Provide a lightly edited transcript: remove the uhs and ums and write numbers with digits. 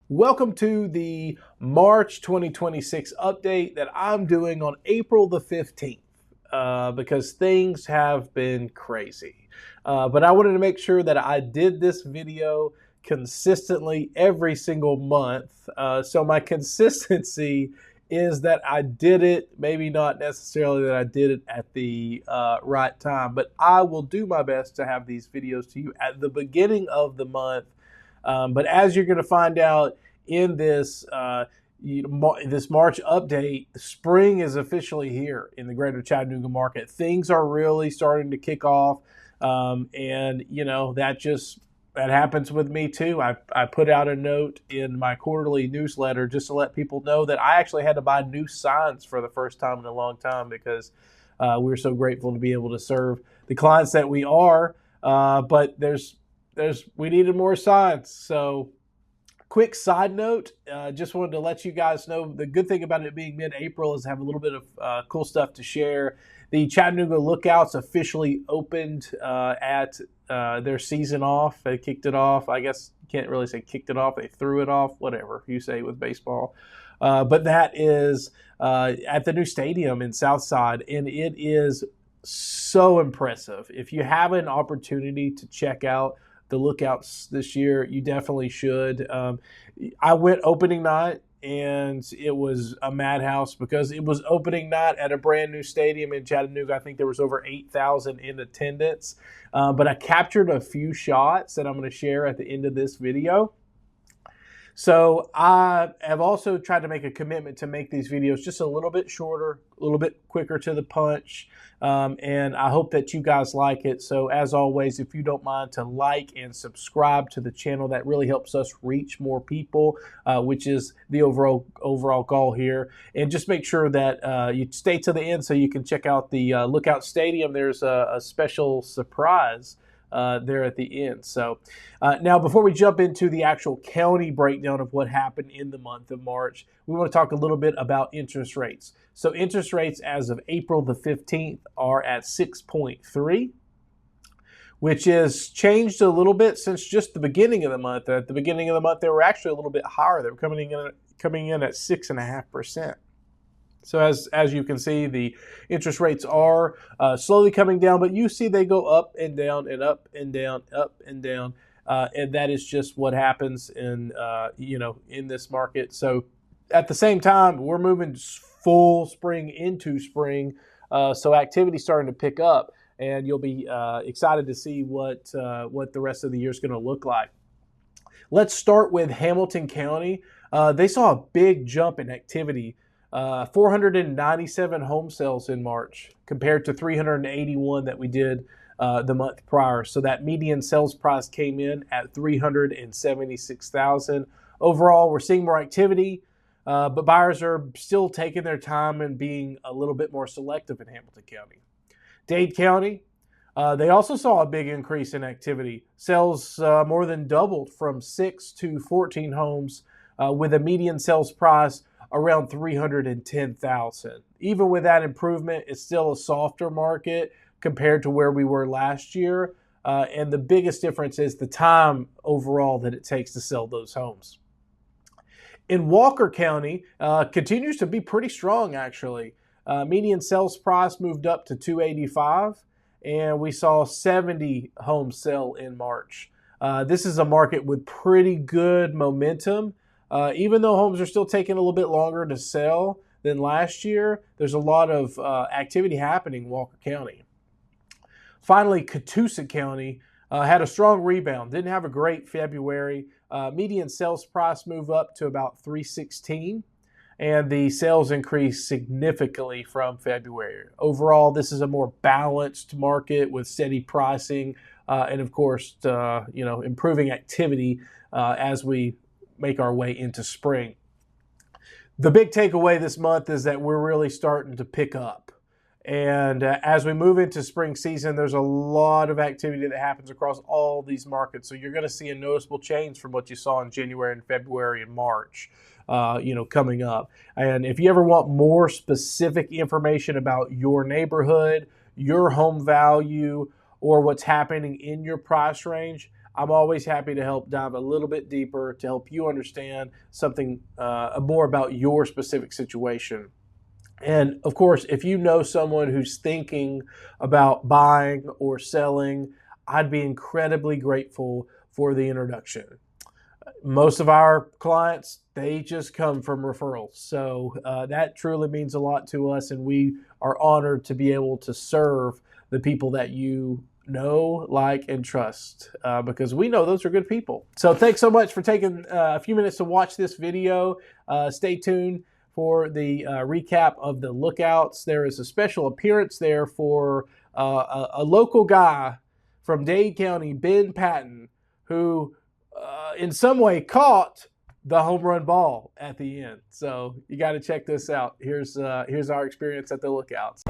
Welcome to the March 2026 update that I'm doing on April the 15th because things have been crazy. But I wanted to make sure that I did this video consistently every single month. So my consistency is that I did it, maybe not necessarily that I did it at the right time, but I will do my best to have these videos to you at the beginning of the month. But as you're going to find out in this this March update, spring is officially here in the Greater Chattanooga market. Things are really starting to kick off, and that happens with me too. I put out a note in my quarterly newsletter just to let people know that I actually had to buy new signs for the first time in a long time because we're so grateful to be able to serve the clients that we are. But we needed more signs. So quick side note, just wanted to let you guys know the good thing about it being mid-April is I have a little bit of cool stuff to share. The Chattanooga Lookouts officially opened at their season off. They kicked it off. I guess you can't really say kicked it off. They threw it off, whatever you say with baseball. But that is at the new stadium in Southside, and it is so impressive. If you have an opportunity to check out the Lookouts this year, you definitely should. I went opening night, and it was a madhouse because it was opening night at a brand new stadium in Chattanooga. I think there was over 8,000 in attendance. But I captured a few shots that I'm going to share at the end of this video. So I have also tried to make a commitment to make these videos just a little bit shorter, a little bit quicker to the punch, and I hope that you guys like it. So as always, if you don't mind to like and subscribe to the channel, that really helps us reach more people, which is the overall goal here. And just make sure that you stay to the end so you can check out the Lookout Stadium. There's a special surprise there at the end. So now before we jump into the actual county breakdown of what happened in the month of March, we want to talk a little bit about interest rates. So interest rates as of April the 15th are at 6.3, which has changed a little bit since just the beginning of the month. At the beginning of the month, they were actually a little bit higher. They were coming in at 6.5%. So as you can see, the interest rates are slowly coming down, but you see they go up and down and up and down, up and down, and that is just what happens in in this market. So at the same time, we're moving full spring into spring, so activity starting to pick up, and you'll be excited to see what the rest of the year is going to look like. Let's start with Hamilton County. They saw a big jump in activity. 497 home sales in March compared to 381 that we did the month prior. So that median sales price came in at $376,000. Overall, we're seeing more activity, but buyers are still taking their time and being a little bit more selective in Hamilton County. Dade County, they also saw a big increase in activity. Sales more than doubled from 6 to 14 homes with a median sales price around $310,000. Even with that improvement, it's still a softer market compared to where we were last year. And the biggest difference is the time overall that it takes to sell those homes. In Walker County, continues to be pretty strong, actually. Median sales price moved up to $285,000, and we saw 70 homes sell in March. This is a market with pretty good momentum. Even though homes are still taking a little bit longer to sell than last year, there's a lot of activity happening in Walker County. Finally, Catoosa County had a strong rebound. Didn't have a great February. Median sales price moved up to about $316,000, and the sales increased significantly from February. Overall, this is a more balanced market with steady pricing and, of course, improving activity as we make our way into spring. The big takeaway this month is that we're really starting to pick up. And as we move into spring season, there's a lot of activity that happens across all these markets. So you're going to see a noticeable change from what you saw in January and February and March, coming up. And if you ever want more specific information about your neighborhood, your home value, or what's happening in your price range, I'm always happy to help dive a little bit deeper to help you understand something more about your specific situation. And of course, if you know someone who's thinking about buying or selling, I'd be incredibly grateful for the introduction. Most of our clients, they just come from referrals. So that truly means a lot to us, and we are honored to be able to serve the people that you know, like, and trust, because we know those are good people. So thanks so much for taking a few minutes to watch this video. Stay tuned for the recap of the Lookouts. There is a special appearance there for a local guy from Dade County, Ben Patton, who in some way caught the home run ball at the end. So you got to check this out. Here's our experience at the Lookouts.